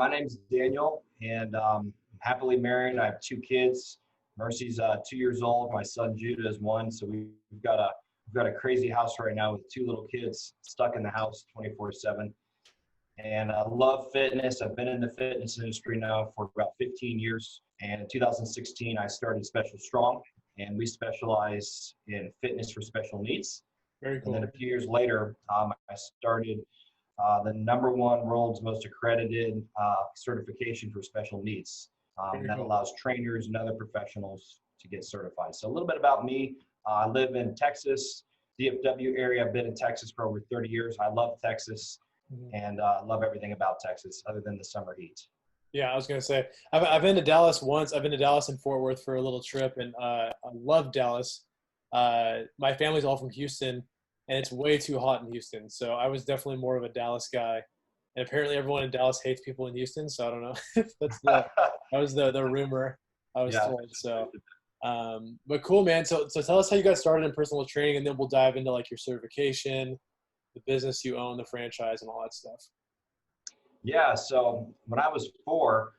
my name's Daniel, and happily married. I have two kids. Mercy's 2 years old. My son Judah is one. So we've got a crazy house right now with two little kids stuck in the house 24/7. And I love fitness. I've been in the fitness industry now for about 15 years. And in 2016, I started Special Strong, and we specialize in fitness for special needs. Very And cool. then a few years later, I started the number one world's most accredited certification for special needs. Very That cool. allows trainers and other professionals to get certified. So a little bit about me. I live in Texas, DFW area. I've been in Texas for over 30 years. I love Texas and love everything about Texas other than the summer heat. Yeah, I was gonna say I've been to Dallas once. I've been to Dallas and Fort Worth for a little trip, and I love Dallas. My family's all from Houston, and it's way too hot in Houston. So I was definitely more of a Dallas guy. And apparently everyone in Dallas hates people in Houston. So I don't know if that was the rumor I was told. So, but cool, man. So tell us how you got started in personal training, and then we'll dive into like your certification, the business you own, the franchise, and all that stuff. Yeah, so when I was four,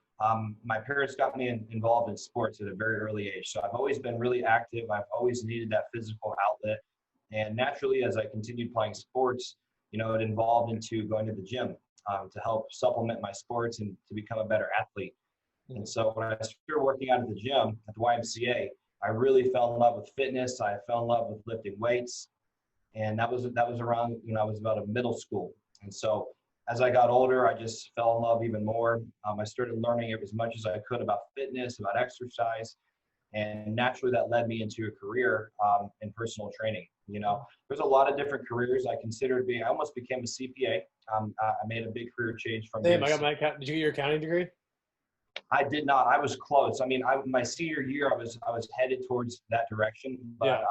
my parents got me involved in sports at a very early age. So I've always been really active. I've always needed that physical outlet. And naturally, as I continued playing sports, it involved into going to the gym to help supplement my sports and to become a better athlete. And so when I started working out at the gym at the YMCA, I really fell in love with fitness. I fell in love with lifting weights. And that was around when I was about a middle school. And so as I got older, I just fell in love even more. I started learning as much as I could about fitness, about exercise. And naturally, that led me into a career in personal training. There's a lot of different careers I considered being. I almost became a CPA. I made a big career change from. Same. Did you get your accounting degree? I did not. I was close. I mean, my senior year, I was headed towards that direction, but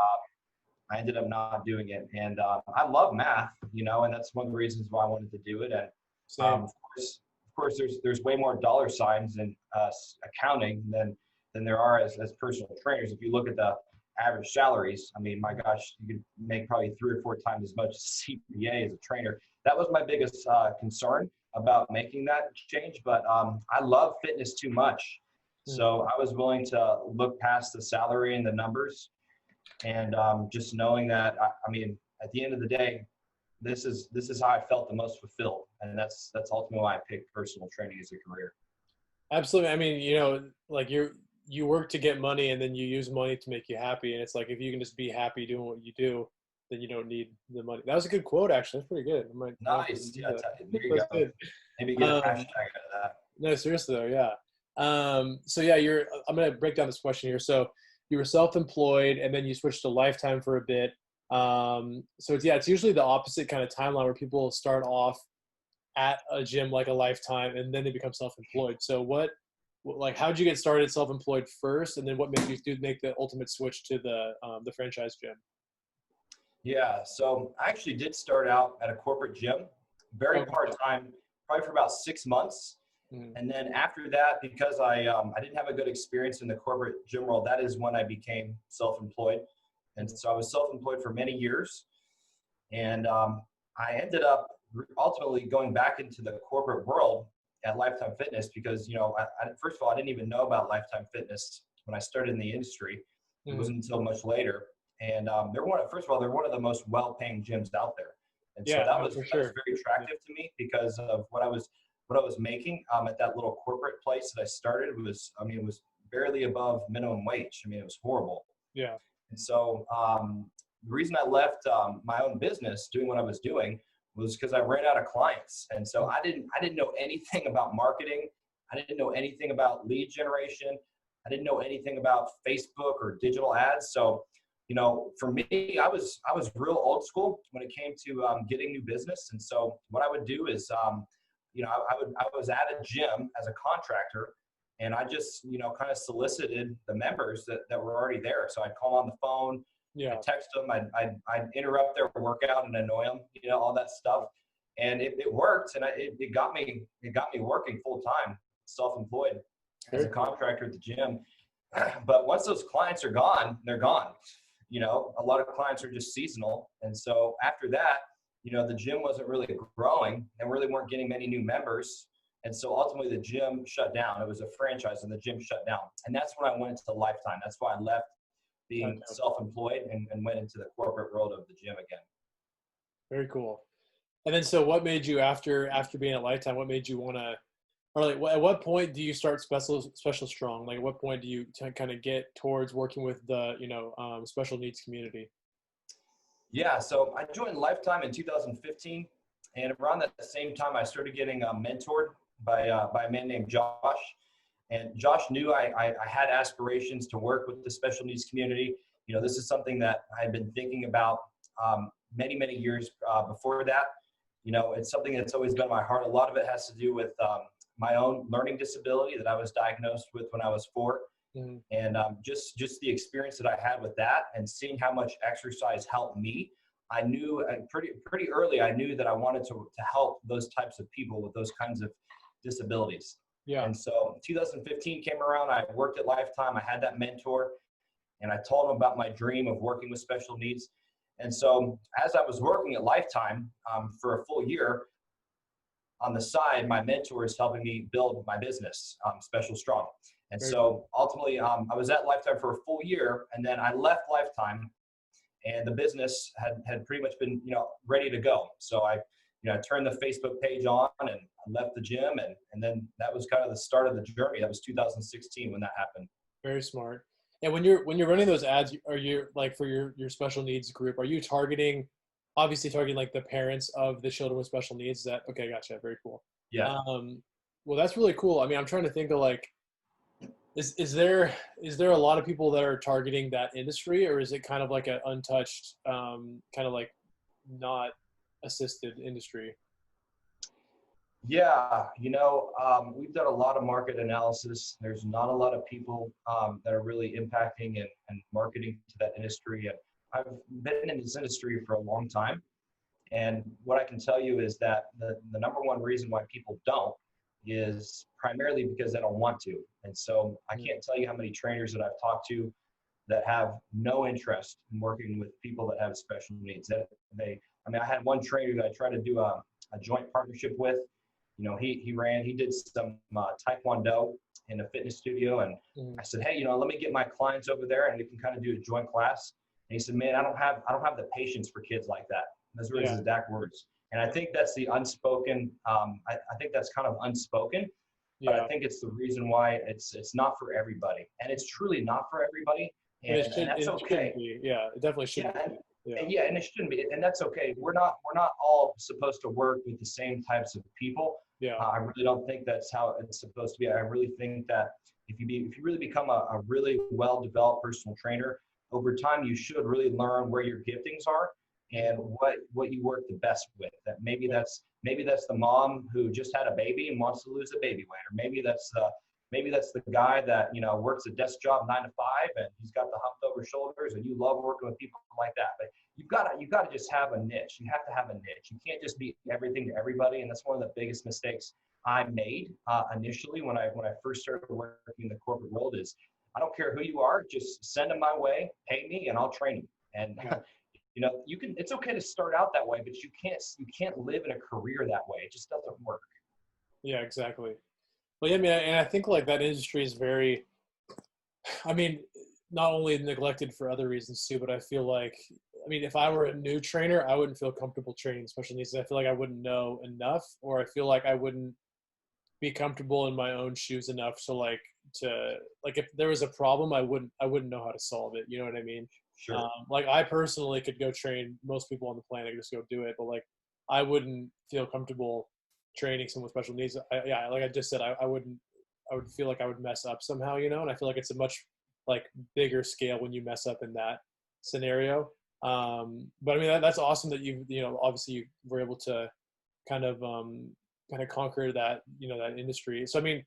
I ended up not doing it. And I love math, and that's one of the reasons why I wanted to do it. And of course, there's way more dollar signs in accounting than there are as personal trainers. If you look at the average salaries, I mean, my gosh, you could make probably 3 or 4 times as much as CPA as a trainer. That was my biggest concern about making that change. But I love fitness too much. So I was willing to look past the salary and the numbers. And just knowing that, I mean, at the end of the day, this is how I felt the most fulfilled. And that's ultimately why I picked personal training as a career. Absolutely. I mean, like you work to get money, and then you use money to make you happy. And it's like, if you can just be happy doing what you do, then you don't need the money. That was a good quote, actually. That's pretty good. Nice. Yeah, there you go. Good. Maybe get a hashtag out of that. No, seriously though, yeah. So yeah, I'm going to break down this question here. So you were self-employed, and then you switched to Lifetime for a bit. So it's usually the opposite kind of timeline where people start off at a gym like a Lifetime, and then they become self-employed. So how'd you get started self-employed first, and then what made you make the ultimate switch to the franchise gym? Yeah, so I actually did start out at a corporate gym, very part-time, probably for about 6 months. And then after that, because I didn't have a good experience in the corporate gym world, that is when I became self-employed. And so I was self-employed for many years. And I ended up ultimately going back into the corporate world at Lifetime Fitness because, first of all, I didn't even know about Lifetime Fitness when I started in the industry. It wasn't until much later. And they're one of the most well-paying gyms out there. And so that was very attractive to me because of what I was making at that little corporate place that I started. It was barely above minimum wage. I mean, it was horrible. Yeah. And so the reason I left my own business doing what I was doing was because I ran out of clients. And so I didn't know anything about marketing. I didn't know anything about lead generation. I didn't know anything about Facebook or digital ads. So, for me, I was real old school when it came to getting new business. And so what I would do is, I was at a gym as a contractor, and I just, kind of solicited the members that were already there. So I'd call on the phone, I'd text them, I'd interrupt their workout and annoy them, all that stuff. And it worked. And it got me working full time, self-employed as a contractor at the gym. But once those clients are gone, they're gone. A lot of clients are just seasonal. And so after that, the gym wasn't really growing and really weren't getting many new members. And so ultimately the gym shut down. It was a franchise and the gym shut down. And that's when I went into Lifetime. That's why I left being Okay. self-employed and went into the corporate world of the gym again. Very cool. And then, so what made you, after being at Lifetime, what made you want to, or like, at what point do you start Special Strong? Like, at what point do you kind of get towards working with the, special needs community? Yeah, so I joined Lifetime in 2015, and around that same time, I started getting mentored by a man named Josh. And Josh knew I had aspirations to work with the special needs community. This is something that I had been thinking about many, many years before that. It's something that's always been in my heart. A lot of it has to do with my own learning disability that I was diagnosed with when I was 4. Mm-hmm. And just the experience that I had with that and seeing how much exercise helped me, I knew pretty early, I knew that I wanted to help those types of people with those kinds of disabilities. Yeah. And so 2015 came around, I worked at Lifetime, I had that mentor, and I told him about my dream of working with special needs. And so as I was working at Lifetime for a full year, on the side, my mentor is helping me build my business, Special Strong. And so ultimately, I was at Lifetime for a full year, and then I left Lifetime, and the business had pretty much been, ready to go. So I turned the Facebook page on and I left the gym, and then that was kind of the start of the journey. That was 2016 when that happened. Very smart. And when you're running those ads, are you, like, for your special needs group, are you obviously targeting like the parents of the children with special needs? Okay, gotcha. Very cool. Yeah. Well, that's really cool. I mean, I'm trying to think of, like, is there a lot of people that are targeting that industry, or is it kind of like an untouched, kind of like not assisted industry? Yeah, we've done a lot of market analysis. There's not a lot of people that are really impacting and marketing to that industry. And I've been in this industry for a long time. And what I can tell you is that the number one reason why people don't is primarily because they don't want to. And so I can't tell you how many trainers that I've talked to that have no interest in working with people that have special needs. I had one trainer that I tried to do a joint partnership with. He did some Taekwondo in a fitness studio. And I said, hey, let me get my clients over there and we can kind of do a joint class. And he said, man, I don't have the patience for kids like that. Those were his exact words. And I think that's the unspoken, I think that's kind of unspoken, but I think it's the reason why it's not for everybody. And it's truly not for everybody. And that's okay. Yeah, it definitely shouldn't be. Yeah, and it shouldn't be. And that's okay. We're not all supposed to work with the same types of people. Yeah. I really don't think that's how it's supposed to be. I really think that if you really become a really well-developed personal trainer, over time you should really learn where your giftings are and what you work the best with. That maybe that's the mom who just had a baby and wants to lose the baby weight, or maybe that's the guy that works a desk job 9 to 5 and he's got the humped over shoulders and you love working with people like that. But you've got to just have a niche. You have to have a niche. You can't just be everything to everybody. And that's one of the biggest mistakes I made initially when I first started working in the corporate world is I don't care who you are, just send them my way, pay me, and I'll train you. And it's okay to start out that way, but you can't live in a career that way. It just doesn't work. Yeah, exactly. Well, yeah, I mean, and I think like that industry is very, I mean, not only neglected for other reasons too, but I feel like, I mean, if I were a new trainer, I wouldn't feel comfortable training special needs. I feel like I wouldn't know enough, or I feel like I wouldn't be comfortable in my own shoes enough. So if there was a problem, I wouldn't know how to solve it. You know what I mean? Sure. Like I personally could go train most people on the planet, just go do it. But like, I wouldn't feel comfortable training someone with special needs. Like I just said, I would feel like I would mess up somehow, and I feel like it's a much like bigger scale when you mess up in that scenario. But I mean, that's awesome that obviously you were able to kind of conquer that, that industry. So, I mean,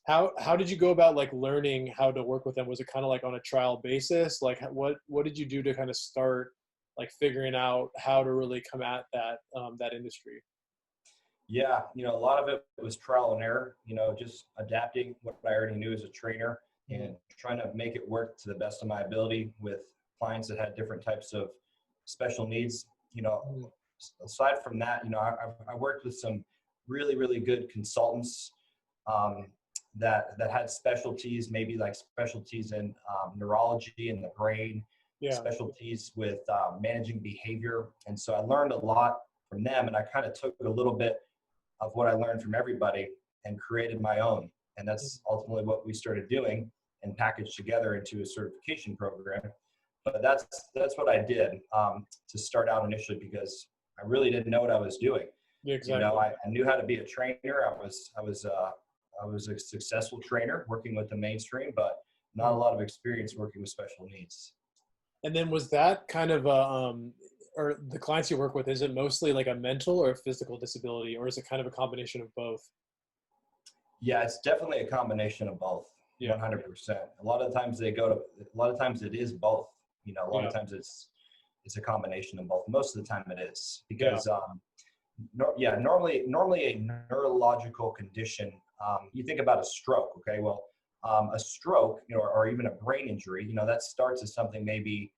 how did you go about like learning how to work with them? Was it kind of like on a trial basis? Like what did you do to kind of start like figuring out how to really come at that industry? Yeah, a lot of it was trial and error, just adapting what I already knew as a trainer and trying to make it work to the best of my ability with clients that had different types of special needs. Aside from that, I worked with some really, really good consultants that had specialties, maybe like specialties in neurology and the brain, Yeah. specialties with managing behavior. And so I learned a lot from them, and I kind of took a little bit of what I learned from everybody and created my own. And that's ultimately what we started doing and packaged together into a certification program. But that's what I did to start out initially, because I really didn't know what I was doing. Yeah, exactly. You know, I knew how to be a trainer. I was a successful trainer working with the mainstream, but not a lot of experience working with special needs. And then was that kind of or the clients you work with, is it mostly like a mental or physical disability, or is it kind of a combination of both? Yeah, it's definitely a combination of both. Yeah. 100%. A lot of times a lot of times it is both. You know, a lot Yeah. of times it's a combination of both. Most of the time it is, because normally a neurological condition, you think about a stroke. Okay, well, a stroke, you know, or even a brain injury, you know, that starts as something maybe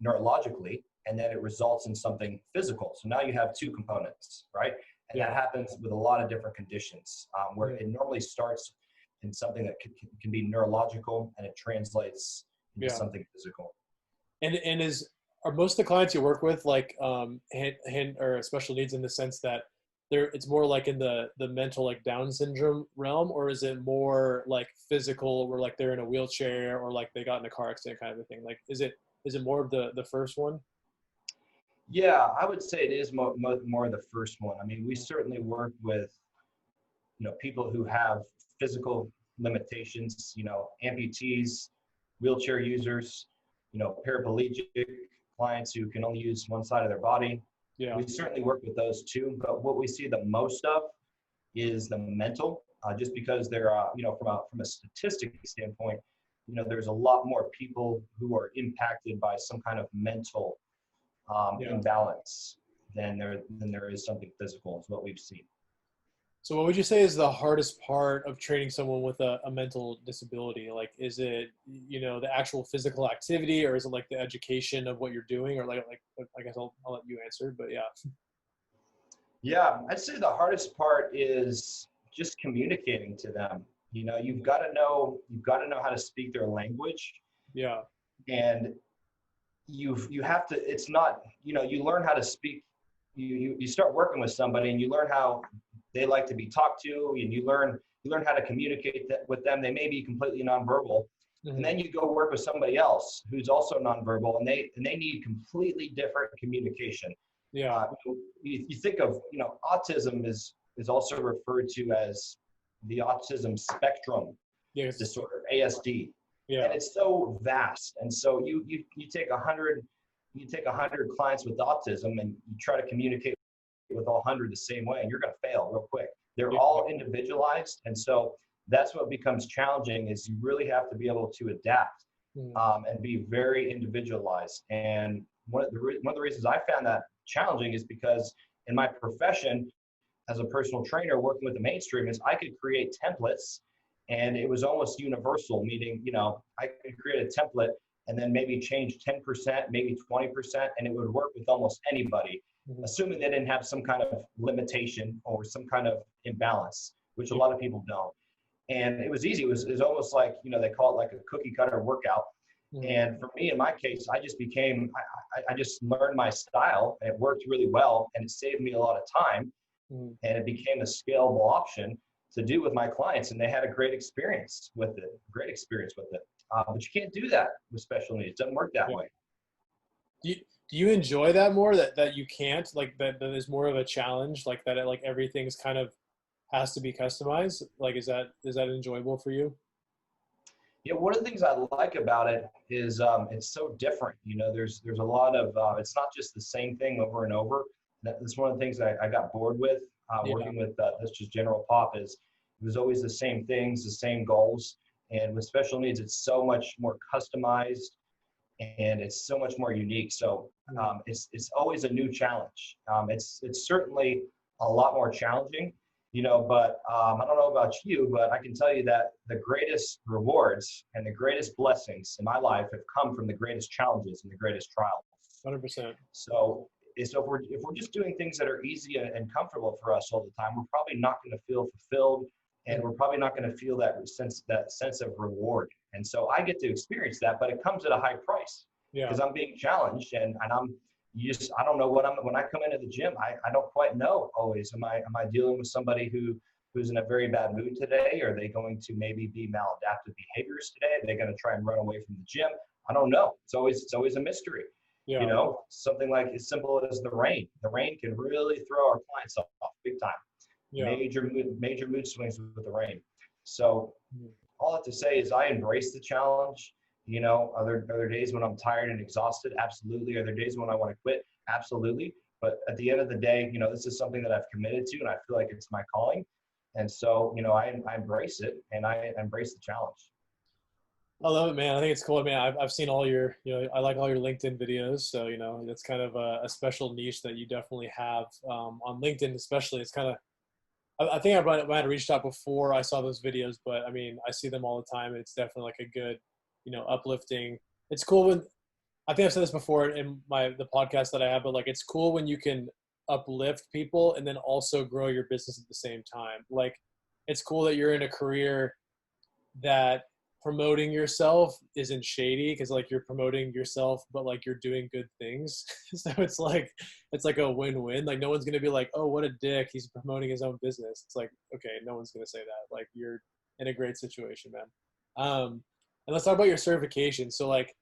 neurologically, and then it results in something physical. So now you have two components, right? And that happens with a lot of different conditions, where it normally starts in something that can be neurological, and it translates into something physical. And are most of the clients you work with like hand or special needs, in the sense that it's more like in the mental, like Down syndrome realm, or is it more like physical, where like they're in a wheelchair or like they got in a car accident kind of a thing? Like, is it more of the first one? Yeah, I would say it is more the first one. I mean, we certainly work with, you know, people who have physical limitations, you know, amputees, wheelchair users, you know, paraplegic clients who can only use one side of their body. Yeah. We certainly work with those too, but what we see the most of is the mental, just because they're, you know, from a statistic standpoint, you know, there's a lot more people who are impacted by some kind of mental imbalance than there is something physical, is what we've seen. So what would you say is the hardest part of training someone with a mental disability? Like, is it, you know, the actual physical activity, or is it like the education of what you're doing, or like I guess I'll let you answer, but yeah. Yeah, I'd say the hardest part is just communicating to them. You know, you've got to know how to speak their language. Yeah. And you have to, it's not, you know, you learn how to speak, you start working with somebody and you learn how they like to be talked to, and you learn how to communicate with them. They may be completely nonverbal. And then you go work with somebody else who's also nonverbal, and they need completely different communication. Yeah. You think of, you know, autism is also referred to as the autism spectrum disorder, ASD. Yeah. And it's so vast. And so you take 100 clients with autism, and you try to communicate with all 100 the same way, and you're going to fail real quick. They're all individualized. And so that's what becomes challenging, is you really have to be able to adapt and be very individualized. And one of the reasons I found that challenging is because in my profession as a personal trainer working with the mainstream, is I could create templates, and it was almost universal, meaning, you know, I could create a template and then maybe change 10%, maybe 20%, and it would work with almost anybody, assuming they didn't have some kind of limitation or some kind of imbalance, which a lot of people don't. And it was easy. It was almost like, you know, they call it like a cookie cutter workout. And for me, in my case, I just I just learned my style, and it worked really well, and it saved me a lot of time, and it became a scalable option to do with my clients, and they had a great experience with it. But you can't do that with special needs. It doesn't work that way. Do you enjoy that more, that you can't, like that is more of a challenge, like that, like everything's kind of has to be customized? Like, is that enjoyable for you? Yeah, one of the things I like about it is it's so different. You know, there's a lot of, it's not just the same thing over and over. That's one of the things I got bored with working with this just general pop, is it was always the same things, the same goals. And with special needs, it's so much more customized, and it's so much more unique. So it's always a new challenge. It's certainly a lot more challenging, you know, but I don't know about you, but I can tell you that the greatest rewards and the greatest blessings in my life have come from the greatest challenges and the greatest trials. 100%. So if we're just doing things that are easy and comfortable for us all the time, we're probably not going to feel fulfilled and we're probably not going to feel that sense of reward. And so I get to experience that, but it comes at a high price Yeah. because I'm being challenged, and I don't know when I come into the gym, I don't quite know always. Am I dealing with somebody who's in a very bad mood today? Are they going to maybe be maladaptive behaviors today? Are they going to try and run away from the gym? I don't know. It's always a mystery. Yeah. You know, something like as simple as the rain. The rain can really throw our clients off big time. Yeah. Major mood swings with the rain. So all I have to say is I embrace the challenge. You know, are there days when I'm tired and exhausted? Absolutely. Are there days when I want to quit? Absolutely. But at the end of the day, you know, this is something that I've committed to, and I feel like it's my calling. And so, you know, I embrace it, and I embrace the challenge. I love it, man. I think it's cool, man. I've seen all your, you know, I like all your LinkedIn videos. So, you know, it's kind of a special niche that you definitely have on LinkedIn, especially. It's kind of, I think I might have reached out before I saw those videos, but I mean, I see them all the time. It's definitely like a good, you know, uplifting. It's cool when, I think I've said this before in the podcast that I have, but like, it's cool when you can uplift people and then also grow your business at the same time. Like, it's cool that you're in a career that promoting yourself isn't shady, because like you're promoting yourself, but like you're doing good things. So it's like a win-win. Like no one's gonna be like, oh, what a dick, he's promoting his own business. It's like, okay, no one's gonna say that. Like you're in a great situation, man. And let's talk about your certification. So like,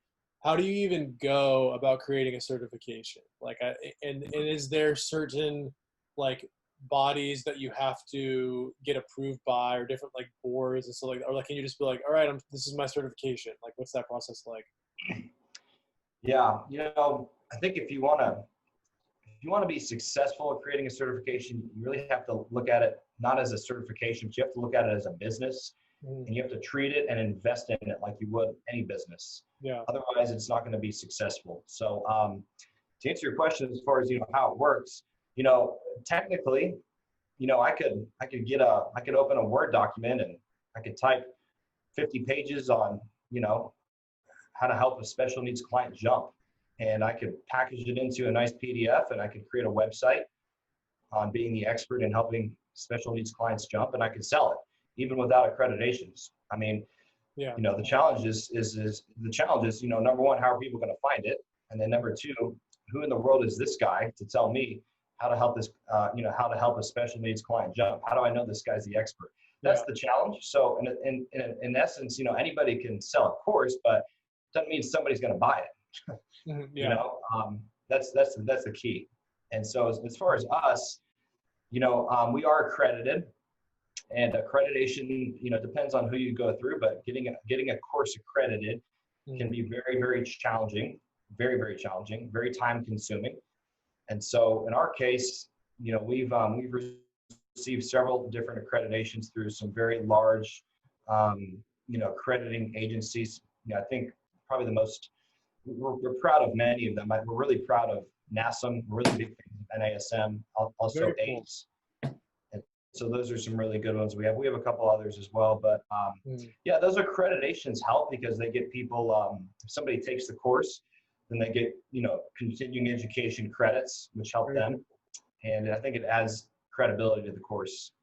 how do you even go about creating a certification? Like, and is there certain like bodies that you have to get approved by, or different like boards and stuff like that? Or like, can you just be like, all right, this is my certification? Like, what's that process like? Yeah, you know, I think if you want to be successful at creating a certification, you really have to look at it not as a certification, but you have to look at it as a business, and you have to treat it and invest in it like you would any business. Yeah. Otherwise, it's not going to be successful. So, to answer your question, as far as how it works, technically, I could open a Word document and I could type 50 pages on how to help a special needs client jump, and I could package it into a nice PDF, and I could create a website on being the expert in helping special needs clients jump, and I could sell it even without accreditations. I mean, yeah, the challenge is number one, how are people going to find it? And then number two, who in the world is this guy to tell me how to help how to help a special needs client jump? How do I know this guy's the expert? That's the challenge. So in essence, anybody can sell a course, but it doesn't mean somebody's going to buy it. That's the key. And so as far as us, we are accredited, and accreditation, depends on who you go through, but getting a course accredited can be very, very challenging, very, very challenging, very time consuming. And so in our case, we've received several different accreditations through some very large, accrediting agencies. I think probably the most, we're proud of many of them. We're really proud of NASM. We're really big fans of NASM, also AIDS. And so those are some really good ones we have. We have a couple others as well, but yeah, those accreditations help because they get people, if somebody takes the course, then they get, continuing education credits, which help them. And I think it adds credibility to the course.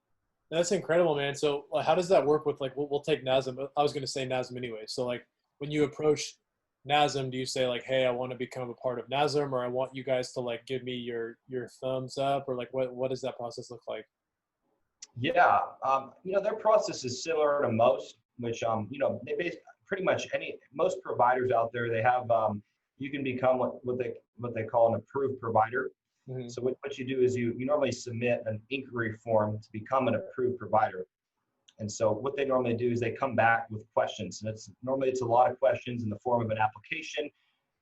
That's incredible, man. So how does that work with, like, we'll take NASM. I was going to say NASM anyway. So like when you approach NASM, do you say like, hey, I want to become a part of NASM, or I want you guys to like give me your thumbs up, or like what does that process look like? Yeah, their process is similar to most, which they pretty much most providers out there, they have you can become what they call an approved provider. Mm-hmm. So what you do is you normally submit an inquiry form to become an approved provider. And so what they normally do is they come back with questions, and it's a lot of questions in the form of an application.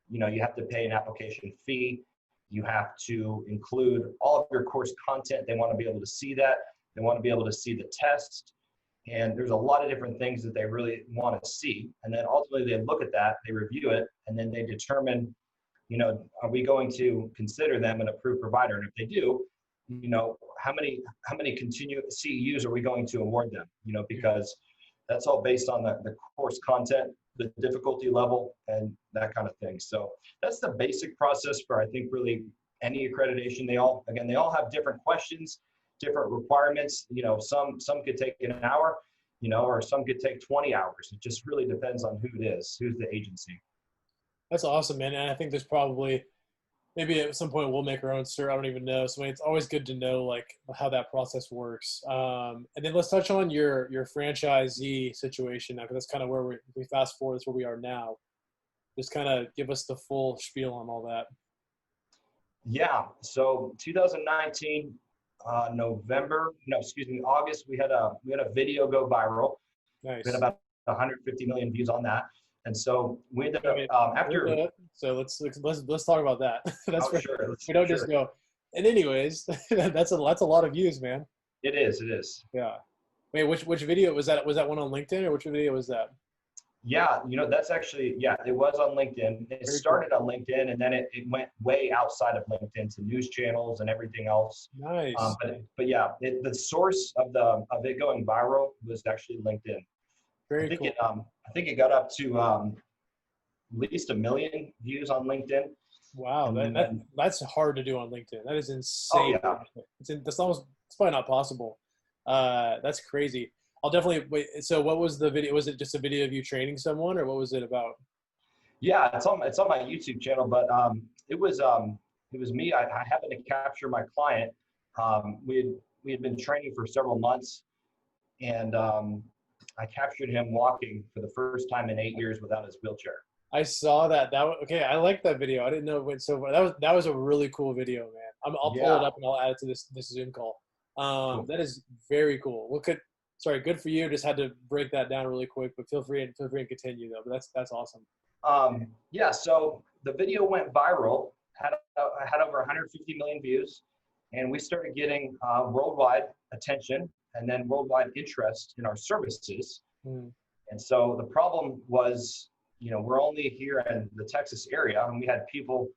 You have to pay an application fee. You have to include all of your course content. They want to be able to see that. They want to be able to see the test. And there's a lot of different things that they really want to see. And then ultimately they look at that, they review it, and then they determine, are we going to consider them an approved provider? And if they do, how many continuous CEUs are we going to award them? Because that's all based on the course content, the difficulty level, and that kind of thing. So that's the basic process for, I think, really any accreditation. They all have different questions. different requirements. Some could take an hour, or some could take 20 hours. It just really depends on who it is, who's the agency. That's awesome, man. And I think there's probably maybe at some point we'll make our own cert. I don't even know. So it's always good to know like how that process works. And then let's touch on your franchisee situation now, because that's kind of where we fast forward. That's where we are now. Just kind of give us the full spiel on all that. Yeah. So 2019, August, we had a video go viral. Nice. We had about 150 million views on that. And so we ended up after. So let's talk about that. That's sure. We don't just go. And anyways, that's a lot of views, man. It is. Yeah. Wait, which video was that? Was that one on LinkedIn, or which video was that? Yeah, that's actually, it was on LinkedIn. It started on LinkedIn, and then it went way outside of LinkedIn to news channels and everything else. Nice. But yeah, the source of it going viral was actually LinkedIn. Very cool. I think it got up to at least 1 million views on LinkedIn. Wow, that's hard to do on LinkedIn. That is insane. Oh, yeah. It's probably not possible. That's crazy. I'll definitely wait. So what was the video? Was it just a video of you training someone, or what was it about? Yeah, it's on my YouTube channel, but it was me. I happened to capture my client. We had been training for several months, and I captured him walking for the first time in 8 years without his wheelchair. I saw that. Okay. I like that video. I didn't know it went so far. That was a really cool video, man. I'll pull it up and I'll add it to this Zoom call. Cool. That is very cool. Sorry, good for you. Just had to break that down really quick, but feel free and continue though. But that's awesome. Yeah. So the video went viral, had over 150 million views, and we started getting worldwide attention and then worldwide interest in our services. Mm. And so the problem was, we're only here in the Texas area, and we had people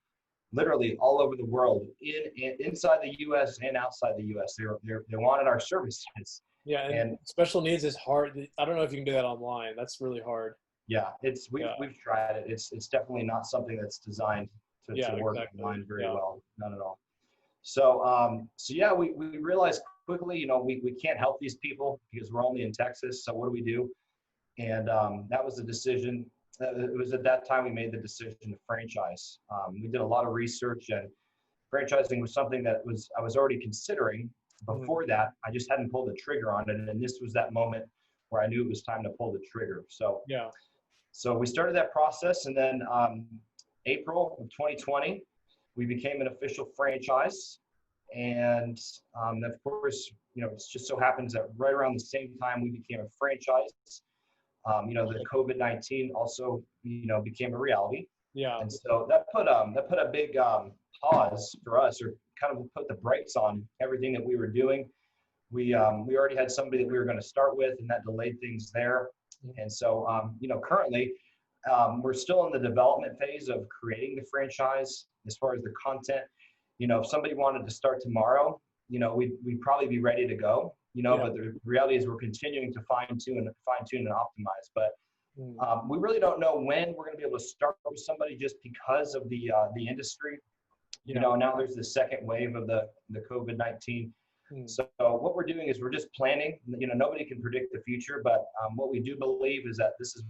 literally all over the world, inside the U.S. and outside the U.S. They wanted our services. Yeah, and special needs is hard. I don't know if you can do that online. That's really hard. Yeah, we've tried it. It's definitely not something that's designed to work online very well. Not at all. So we realized quickly, we can't help these people because we're only in Texas. So what do? And that was the decision. It was at that time we made the decision to franchise. We did a lot of research, and franchising was something that I was already considering. Before that, I just hadn't pulled the trigger on it, and this was that moment where I knew it was time to pull the trigger. So we started that process, and then April of 2020, we became an official franchise. And of course, it just so happens that right around the same time we became a franchise, the COVID-19 also, became a reality. Yeah. And so that put a big pause for us, or kind of put the brakes on everything that we were doing. We already had somebody that we were going to start with, and that delayed things there. And so, currently, we're still in the development phase of creating the franchise. As far as the content, if somebody wanted to start tomorrow, we'd probably be ready to go. But the reality is we're continuing to fine tune and optimize. But we really don't know when we're going to be able to start with somebody, just because of the industry. Now there's the second wave of the COVID-19. So what we're doing is we're just planning. Nobody can predict the future, but what we do believe is that this is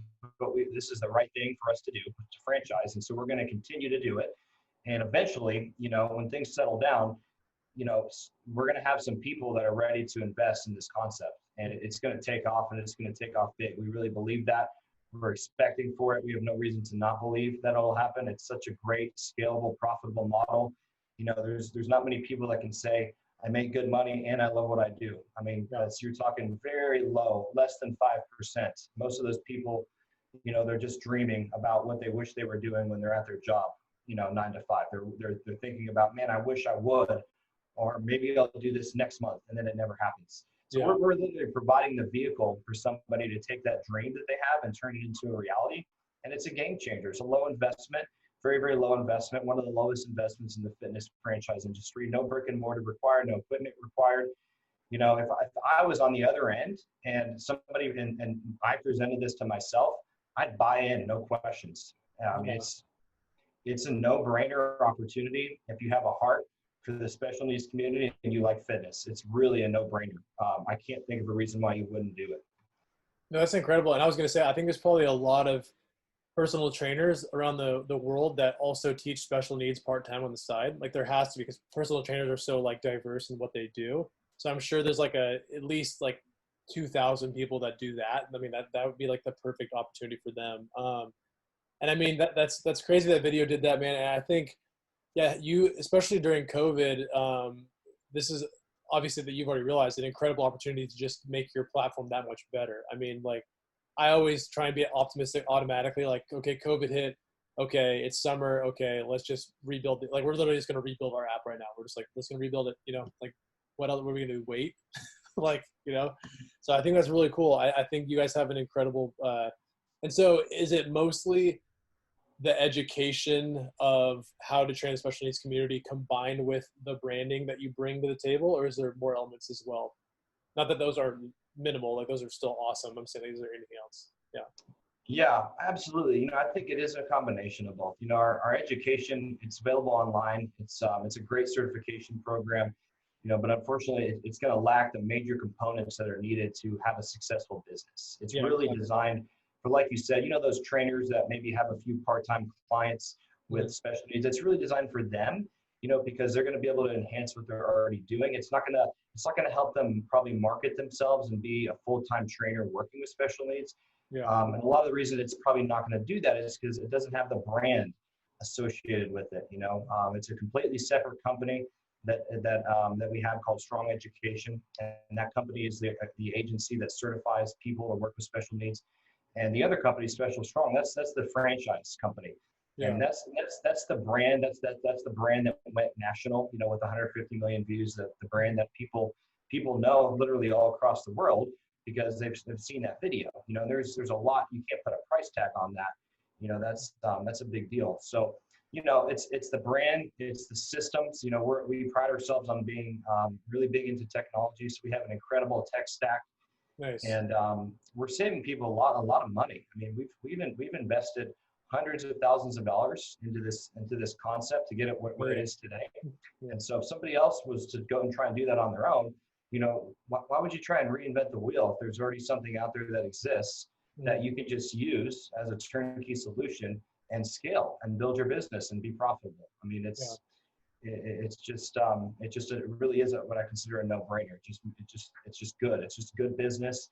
the right thing for us to do, to franchise. And so we're going to continue to do it. And eventually, when things settle down, we're going to have some people that are ready to invest in this concept, and it's going to take off, and it's going to take off big. We really believe that. We're expecting for it. We have no reason to not believe that it'll happen. It's such a great, scalable, profitable model. There's not many people that can say, I make good money and I love what I do. I mean, you're talking very low, less than 5%. Most of those people, they're just dreaming about what they wish they were doing when they're at their job, 9 to 5. They're thinking about, man, I wish I would, or maybe I'll do this next month, and then it never happens. So we're literally providing the vehicle for somebody to take that dream that they have and turn it into a reality. And it's a game changer. It's a low investment, very, very low investment, one of the lowest investments in the fitness franchise industry. No brick and mortar required, no equipment required. If I was on the other end and somebody, and I presented this to myself, I'd buy in, no questions. It's a no-brainer opportunity. If you have a heart for the special needs community and you like fitness, it's really a no-brainer. I can't think of a reason why you wouldn't do it. No, that's incredible. And I was going to say, I think there's probably a lot of personal trainers around the world that also teach special needs part-time on the side. Like there has to be, because personal trainers are so like diverse in what they do. So I'm sure there's like at least like 2,000 people that do that. I mean, that would be like the perfect opportunity for them. And I mean, that's crazy that video did that, man. And I think, yeah, you, especially during COVID, this is obviously that you've already realized an incredible opportunity to just make your platform that much better. I mean, like, I always try and be optimistic automatically, like, okay, COVID hit. Okay, it's summer. Okay, let's just rebuild it. Like, we're literally just going to rebuild our app right now. We're just like, let's going to rebuild it. You know, like, what else are we going to do? Wait? Like, you know? So I think that's really cool. I think you guys have an incredible, and so is it mostly the education of how to train the special needs community combined with the branding that you bring to the table, or is there more elements as well? Not that those are minimal, like those are still awesome. I'm saying, is there anything else? Yeah. Yeah, absolutely. You know, I think it is a combination of both. You know, our education, it's available online. It's a great certification program, you know, but unfortunately it's going to lack the major components that are needed to have a successful business. It's really designed for, like you said, you know, those trainers that maybe have a few part-time clients with special needs. It's really designed for them, you know, because they're going to be able to enhance what they're already doing. It's not going to help them probably market themselves and be a full-time trainer working with special needs. Yeah. And a lot of the reason it's probably not going to do that is because it doesn't have the brand associated with it. You know, it's a completely separate company that we have called Strong Education, and that company is the agency that certifies people to work with special needs. And the other company, Special Strong, that's the franchise company. Yeah. And that's the brand. That's the brand that went national. You know, with 150 million views, the brand that people know literally all across the world because they've seen that video. You know, there's a lot, you can't put a price tag on that. You know, that's a big deal. So, you know, it's the brand, it's the systems. You know, we pride ourselves on being really big into technology. So we have an incredible tech stack. Nice. And we're saving people a lot of money. I mean, we've invested hundreds of thousands of dollars into this concept to get it where it is today. Yeah. And so if somebody else was to go and try and do that on their own, you know, why would you try and reinvent the wheel if there's already something out there that exists that you can just use as a turnkey solution and scale and build your business and be profitable? I mean, it really is what I consider a no-brainer. It's just good. It's just good business.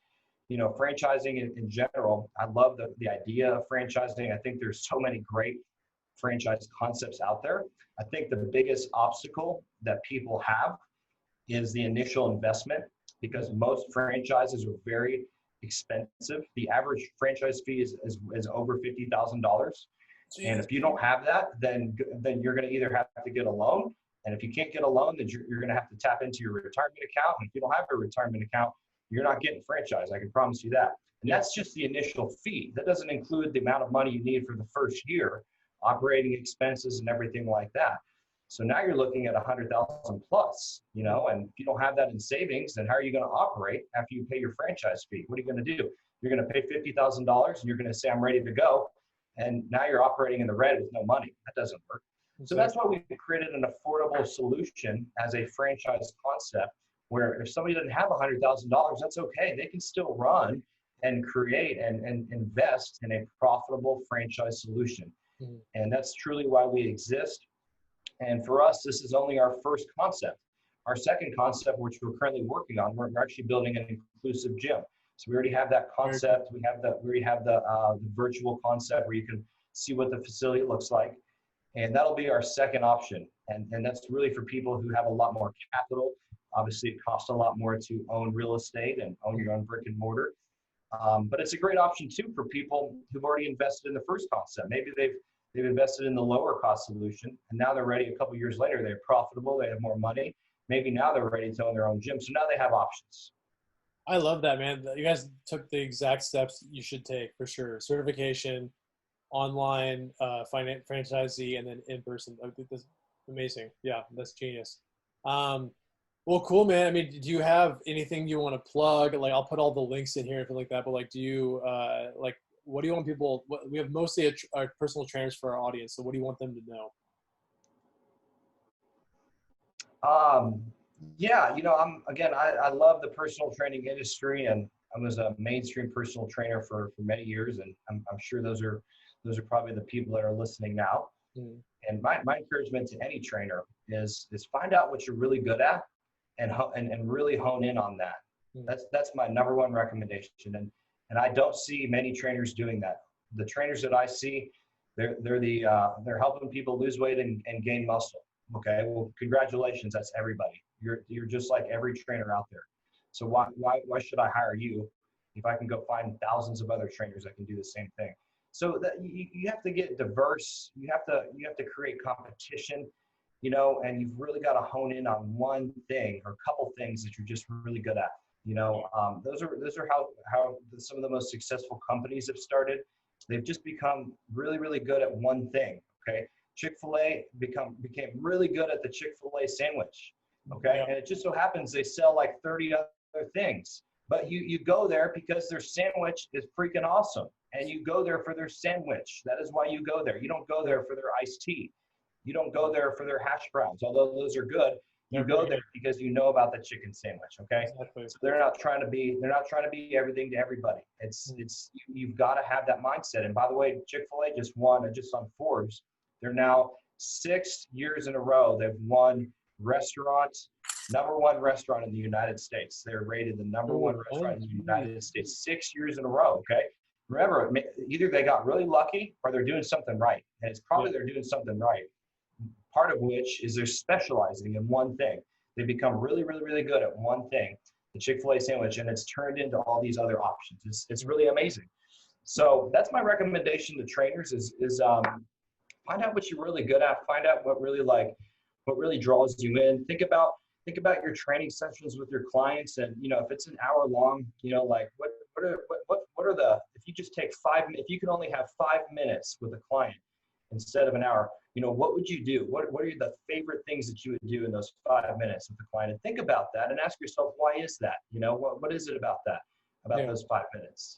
You know, franchising in general, I love the idea of franchising. I think there's so many great franchise concepts out there. I think the biggest obstacle that people have is the initial investment, because most franchises are very expensive. The average franchise fee is over $50,000. And if you don't have that, then you're going to either have to get a loan. And if you can't get a loan, then you're going to have to tap into your retirement account. And if you don't have a retirement account, you're not getting franchise. I can promise you that. And that's just the initial fee. That doesn't include the amount of money you need for the first year, operating expenses and everything like that. So now you're looking at 100,000 plus, you know, and if you don't have that in savings, then how are you going to operate after you pay your franchise fee? What are you going to do? You're going to pay $50,000 and you're going to say, I'm ready to go. And now you're operating in the red with no money. That doesn't work. So that's why we created an affordable solution as a franchise concept, where if somebody doesn't have $100,000, that's okay. They can still run and create and invest in a profitable franchise solution. Mm-hmm. And that's truly why we exist. And for us, this is only our first concept. Our second concept, which we're currently working on, we're actually building an inclusive gym. So we already have that concept. We already have the virtual concept where you can see what the facility looks like. And that'll be our second option. And that's really for people who have a lot more capital. Obviously, it costs a lot more to own real estate and own your own brick and mortar. But it's a great option too for people who've already invested in the first concept. Maybe they've invested in the lower cost solution, and now they're ready. A couple years later, they're profitable. They have more money. Maybe now they're ready to own their own gym. So now they have options. I love that, man. You guys took the exact steps you should take for sure. Certification, online, franchisee, and then in person. That's amazing. Yeah, that's genius. Well, cool, man. I mean, do you have anything you want to plug? Like, I'll put all the links in here and everything like that. But like, do you what do you want people? We have mostly our personal trainers for our audience. So what do you want them to know? Um, yeah, I love the personal training industry, and I was a mainstream personal trainer for many years, and I'm sure those are probably the people that are listening now. Mm. And my encouragement to any trainer is find out what you're really good at, and really hone in on that. Mm. That's my number one recommendation, and I don't see many trainers doing that. The trainers that I see, they're helping people lose weight and gain muscle. Okay, well, congratulations, that's everybody. You're just like every trainer out there. So why should I hire you if I can go find thousands of other trainers that can do the same thing? So that you have to get diverse. You have to create competition, and you've really got to hone in on one thing or a couple things that you're just really good at. Those are how some of the most successful companies have started. They've just become really, really good at one thing. Okay, Chick-fil-A became really good at the Chick-fil-A sandwich. Okay, Yeah. and it just so happens they sell like 30 other things, but you go there because their sandwich is freaking awesome, and you go there for their sandwich. That is why you go there. You don't go there for their iced tea. You don't go there for their hash browns, although those are good. You go there because you know about the chicken sandwich. Okay, Exactly. so they're not trying to be everything to everybody. You've got to have that mindset. And by the way, Chick-fil-A just on Forbes. They're now 6 years in a row. They've won number one restaurant in the United States. They're rated the number one restaurant in the United States 6 years in a row. Okay. Remember, either they got really lucky or they're doing something right. And it's probably they're doing something right. Part of which is they're specializing in one thing. They become really, really, really good at one thing, the Chick-fil-A sandwich, and it's turned into all these other options. It's really amazing. So that's my recommendation to trainers is find out what you're really good at. Find out what really draws you in. Think about your training sessions with your clients, and if it's an hour long, like what are the, if you just take if you can only have 5 minutes with a client instead of an hour, what would you do? What are the favorite things that you would do in those 5 minutes with the client? And think about that and ask yourself, why is that? What is it about that, those 5 minutes,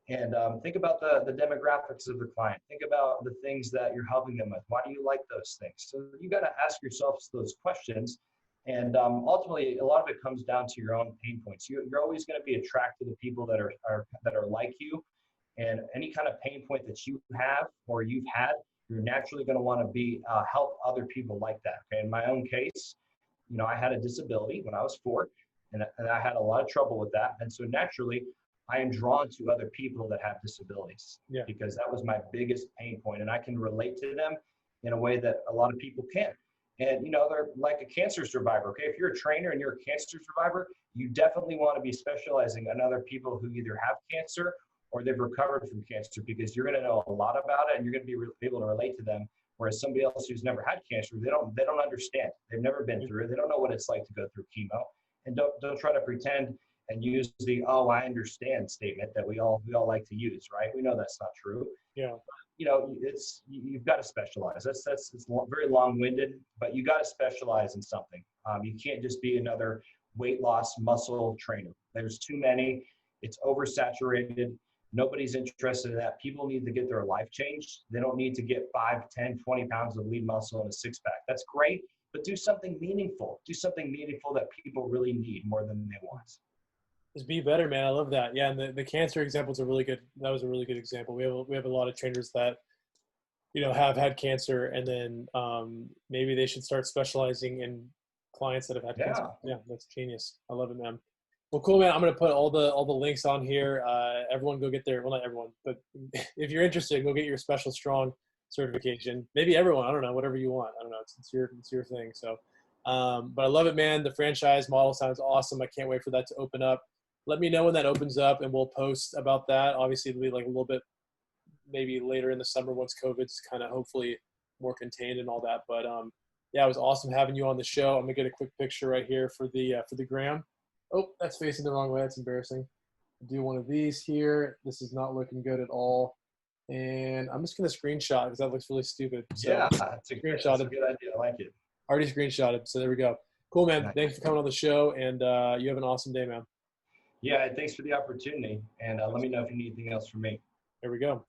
And think about the demographics of the client. Think about the things that you're helping them with. Why do you like those things? So you got to ask yourself those questions. And ultimately, a lot of it comes down to your own pain points. You're always going to be attracted to people that are like you. And any kind of pain point that you have or you've had, you're naturally going to want to help other people like that. Okay? In my own case, I had a disability when I was 4, and I had a lot of trouble with that. And so naturally, I am drawn to other people that have disabilities because that was my biggest pain point, and I can relate to them in a way that a lot of people can't. And they're like a cancer survivor. Okay, if you're a trainer and you're a cancer survivor, you definitely want to be specializing on other people who either have cancer or they've recovered from cancer, because you're going to know a lot about it and you're going to be able to relate to them. Whereas somebody else who's never had cancer, they don't understand. They've never been through it. They don't know what it's like to go through chemo. And don't try to pretend and use the "oh, I understand" statement that we all like to use, right? We know that's not true. Yeah. You've got to specialize. It's very long-winded, but you got to specialize in something. You can't just be another weight loss muscle trainer. There's too many. It's oversaturated. Nobody's interested in that. People need to get their life changed. They don't need to get 5, 10, 20 pounds of lean muscle and a six-pack. That's great, but do something meaningful. Do something meaningful that people really need more than they want. Just be better, man. I love that. Yeah, and the cancer example is that was a really good example. We have a lot of trainers that, have had cancer, and then maybe they should start specializing in clients that have had cancer. Yeah, that's genius. I love it, man. Well, cool, man. I'm going to put all the links on here. Everyone go get well, not everyone, but if you're interested, go get your Special Strong certification. Maybe everyone, I don't know, whatever you want. I don't know. It's your thing. So, but I love it, man. The franchise model sounds awesome. I can't wait for that to open up. Let me know when that opens up, and we'll post about that. Obviously, it'll be like a little bit maybe later in the summer once COVID's kind of hopefully more contained and all that. But yeah, it was awesome having you on the show. I'm gonna get a quick picture right here for the gram. Oh, that's facing the wrong way. That's embarrassing. Do one of these here. This is not looking good at all. And I'm just gonna screenshot because that looks really stupid. So yeah, that's a good idea. I like it. Already screenshotted. So there we go. Cool, man. Thanks for coming on the show, and you have an awesome day, man. Yeah, thanks for the opportunity. And let me know if you need anything else from me. There we go.